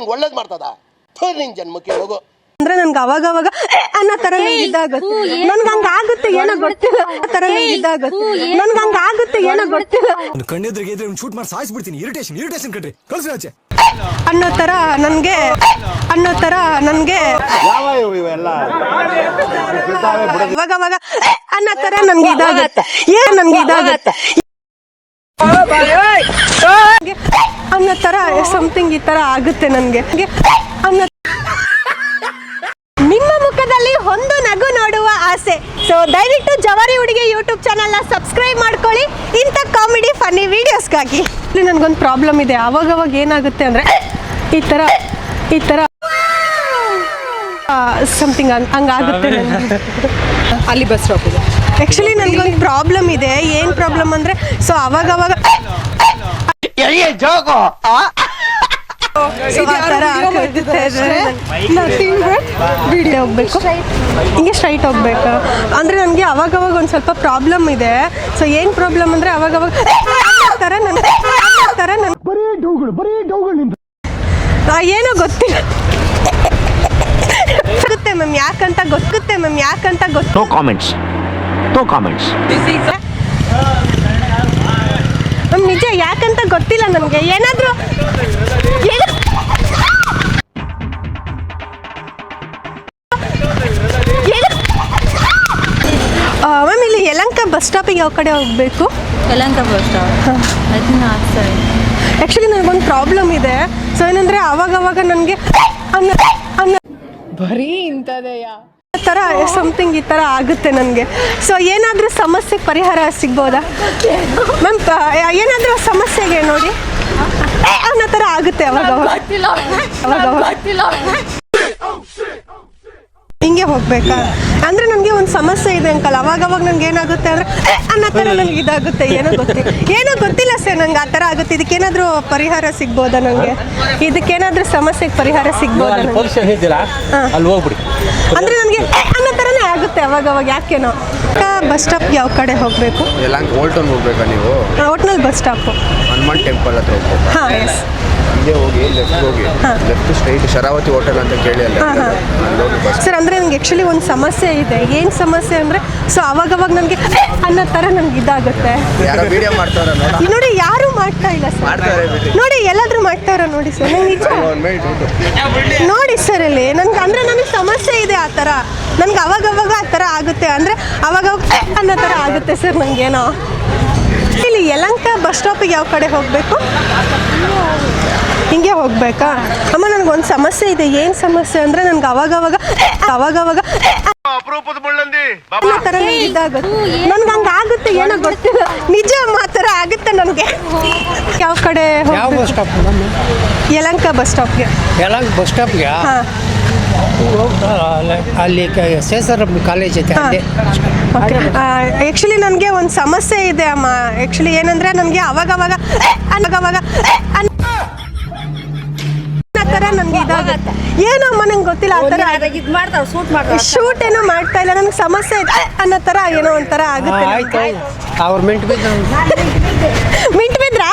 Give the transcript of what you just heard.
ನಿಂಗೆ ಒಳ್ಳೇದು ಮಾಡ್ತದ ನಿನ್ ಜನ್ಮಕ್ಕೆ ಹೋಗು. ಅಂದ್ರೆ ನನ್ಗೆ ಅವಾಗ ಅನ್ನೋ ತರ ಇದಾಗುತ್ತೆ, ನನ್ಗೆ ಹಂಗಾಗುತ್ತೆ ಏನೋ ಗೊತ್ತಿಲ್ಲ, ಆ ತರ ಇದಾಗುತ್ತೆ, ನನ್ಗೆ ಹಂಗಾಗುತ್ತೆ ಏನೋ ಗೊತ್ತಿಲ್ಲ ಶೂಟ್ ಮಾಡಿ ಸಾಯಿಸ್ಬಿಡ್ತೀನಿ. ಇರಿಟೇಷನ್ ಕಣ್ರಿ, ಕಳ್ಸಿ ಆಚೆ ಅನ್ನೋ ತರ ನನ್ಗೆ ಅವಾಗ ಅನ್ನೋ ತರ ನನ್ಗೆ ಇದಾಗುತ್ತೆ, ನನ್ಗೆ ಇದಾಗುತ್ತೆ ಅನ್ನೋ ತರ ಸಮಥಿಂಗ್ ಈ ತರ ಆಗುತ್ತೆ ನನ್ಗೆ. ನಿಮ್ಮ ಮುಖದಲ್ಲಿ ಒಂದು ನಗು ನೋಡುವ ಆಸೆ. ಸೊ ದಯವಿಟ್ಟು ಜವಾರಿ ಹುಡುಗಿ ಯೂಟ್ಯೂಬ್ ಚಾನಲ್ನ ಸಬ್ಸ್ಕ್ರೈಬ್ ಮಾಡ್ಕೊಳ್ಳಿ ಇಂಥ ಕಾಮಿಡಿ ಫನ್ನಿ ವಿಡಿಯೋಸ್ಗಾಗಿ. ಇಲ್ಲಿ ನನಗೊಂದು ಪ್ರಾಬ್ಲಮ್ ಇದೆ, ಅವಾಗವಾಗ ಏನಾಗುತ್ತೆ ಅಂದರೆ ಈ ಥರ ಸಮಥಿಂಗ್ ಹಂಗಾಗುತ್ತೆ ನನಗೆ. ಅಲ್ಲಿ ಬಸ್ ಸ್ಟಾಪ್ ಇದೆ. ಆ್ಯಕ್ಚುಲಿ ನನಗೊಂದು ಪ್ರಾಬ್ಲಮ್ ಇದೆ. ಏನು ಪ್ರಾಬ್ಲಮ್ ಅಂದರೆ ಸೊ ಅವಾಗವಾಗ ಹೋಗ್ಬೇಕು, ಹಿಂಗೆ ಸ್ಟ್ರೈಟ್ ಹೋಗ್ಬೇಕು ಅಂದರೆ ನನಗೆ ಅವಾಗವಾಗ ಒಂದು ಸ್ವಲ್ಪ ಪ್ರಾಬ್ಲಮ್ ಇದೆ. ಸೊ ಏನು ಪ್ರಾಬ್ಲಮ್ ಅಂದರೆ ಅವಾಗವಾಗ ಏನೋ ಗೊತ್ತಿಲ್ಲ ಮ್ಯಾಮ್, ಯಾಕಂತ ಗೊತ್ತುತ್ತೆ ಮ್ಯಾಮ್, ಯಾಕಂತ ಗೊತ್ತು. ನೋ ಕಾಮೆಂಟ್ಸ್ ಮ್ಯಾಮ್ ನಿಜ ಯಾಕಂತ ಗೊತ್ತಿಲ್ಲ ನನಗೆ. ಏನಾದರೂ ಮ್ಯಾಮ್ ಇಲ್ಲಿ ಯಲಹಂಕ ಬಸ್ ಸ್ಟಾಪಿಗೆ ಯಾವ ಕಡೆ ಹೋಗಬೇಕು? ಯಲಹಂಕ ಬಸ್ ಸ್ಟಾಪ್ ಆ್ಯಕ್ಚುಲಿ ನನಗೊಂದು ಪ್ರಾಬ್ಲಮ್ ಇದೆ. ಸೊ ಏನಂದರೆ ಅವಾಗವಾಗ ನನಗೆ ಬರೀ ಇಂಥದೆಯಾ ಥರ ಸಮಥಿಂಗ್ ಈ ಥರ ಆಗುತ್ತೆ ನನಗೆ. ಸೊ ಏನಾದರೂ ಸಮಸ್ಯೆಗೆ ಪರಿಹಾರ ಸಿಗ್ಬೋದಾ ಮ್ಯಾಮ್? ಏನಾದರೂ ಸಮಸ್ಯೆಗೆ ನೋಡಿ ಅನ್ನೋ ಥರ ಆಗುತ್ತೆ ಅವಾಗವಾಗ. ಹಿಂಗೆ ಹೋಗ್ಬೇಕಾ ಅಂದರೆ ನನಗೆ ಒಂದು ಸಮಸ್ಯೆ ಇದೆ ಅಂಕಲ್. ಅವಾಗವಾಗ ನನಗೆ ಏನಾಗುತ್ತೆ ಅಂದರೆ ಅನ್ನೋ ಥರ ನನಗೆ ಇದಾಗುತ್ತೆ, ಏನೋ ಗೊತ್ತಿಲ್ಲ ಸರ್, ನಂಗೆ ಆ ಥರ ಆಗುತ್ತೆ. ಇದಕ್ಕೇನಾದರೂ ಪರಿಹಾರ ಸಿಗ್ಬೋದಾ ನನಗೆ? ಇದಕ್ಕೇನಾದರೂ ಸಮಸ್ಯೆಗೆ ಪರಿಹಾರ ಸಿಗ್ಬೋದಾ? ಅಂದರೆ ನನಗೆ ಅನ್ನೋ ಥರನೇ ಆಗುತ್ತೆ ಅವಾಗವಾಗ, ಯಾಕೇನೋ. ಬಸ್ ಸ್ಟಾಪ್ಗೆ ಯಾವ ಕಡೆ ಹೋಗಬೇಕು? ಓಲ್ಟನ್ ಹೋಗ್ಬೇಕಾ ನೀವು? ಒಟ್ನಲ್ಲಿ ಬಸ್ ಸ್ಟಾಪು ಹನುಮಾನ್ ಟೆಂಪಲ್ ಹತ್ರ ಹೋಗ್ಬೇಕು. ಹಾಂ ಎಸ್. ಹಿಂಗೆ ಹೋಗಿ ಲೆಫ್ಟ್ ಸ್ಟ್ರೈಟ್ ಶರಾವತಿ ಹೋಟೆಲ್ ಅಂತ ಕೇಳಿ ಅಲ್ಲ. ಸರ್ ಅಂದರೆ ನನಗೆ ಆ್ಯಕ್ಚುಲಿ ಒಂದು ಸಮಸ್ಯೆ ಇದೆ. ಏನು ಸಮಸ್ಯೆ ಅಂದರೆ ಸೊ ಅವಾಗವಾಗ ನನಗೆ ಅನ್ನೋ ಥರ ನನಗೆ ಇದಾಗುತ್ತೆ. ವಿಡಿಯೋ ಮಾಡ್ತಾರ ನೋಡಿ, ಯಾರು ಮಾಡ್ತಾ ಇಲ್ಲ ಸರ್. ನೋಡಿ ಎಲ್ಲಾದರೂ ಮಾಡ್ತಾರ ನೋಡಿ ಸರ್, ನಂಗೆ ನಿಜ ನೋಡಿ ಸರ್. ಇಲ್ಲಿ ನನಗೆ ಅಂದರೆ ನನಗೆ ಸಮಸ್ಯೆ ಇದೆ ಆ ಥರ. ನನಗೆ ಅವಾಗವಾಗ ಆ ಥರ ಆಗುತ್ತೆ, ಅಂದರೆ ಅವಾಗವಾಗ ಅನ್ನೋ ಥರ ಆಗುತ್ತೆ ಸರ್ ನನಗೇನೋ. ಇಲ್ಲಿ ಯಲಹಂಕ ಬಸ್ ಸ್ಟಾಪಿಗೆ ಯಾವ ಕಡೆ ಹೋಗಬೇಕು? ಹಿಂಗೆ ಹೋಗ್ಬೇಕಾ? ಅಮ್ಮ ನನಗೊಂದು ಸಮಸ್ಯೆ ಇದೆ. ಏನು ಸಮಸ್ಯೆ ಅಂದರೆ ನನಗೆ ಅವಾಗವಾಗ ಅನ್ನೋ ಥರ ಇದಾಗುತ್ತೆ, ನನಗೆ ಹಂಗಾಗುತ್ತೆ ಏನೋ ಗೊತ್ತಿಲ್ಲ. ನಿಜ ಆ ಥರ ಆಗುತ್ತೆ ನನಗೆ. ಯಾವ ಕಡೆ ಯಲಹಂಕ ಬಸ್ ಸ್ಟಾಪ್ಗೆ. ಯಲಹಂಕ ಬಸ್ ಸ್ಟಾಪ್ಗೆ ಹಾಂ, ಅಲ್ಲಿ ಸೇಸರ್ ಕಾಲೇಜ್ ಐತೆ. ಓಕೆ. ಆ್ಯಕ್ಚುಲಿ ನನಗೆ ಒಂದು ಸಮಸ್ಯೆ ಇದೆ ಅಮ್ಮ. ಆ್ಯಕ್ಚುಲಿ ಏನಂದರೆ ನನಗೆ ಅವಾಗವಾಗ ಥರ ನನಗೆ ಇದಾಗುತ್ತೆ, ಏನಮ್ಮ ನಂಗೆ ಗೊತ್ತಿಲ್ಲ ಆ ಥರ. ಶೂಟ್ ಏನೋ ಮಾಡ್ತಾ ಇಲ್ಲ, ನನಗೆ ಸಮಸ್ಯೆ ಇದೆ ಅನ್ನೋ ಥರ ಏನೋ ಒಂಥರ ಆಗುತ್ತೆ. ಅವ್ರು ಮಿಂಟ್ ಬಿದ್ರಾ?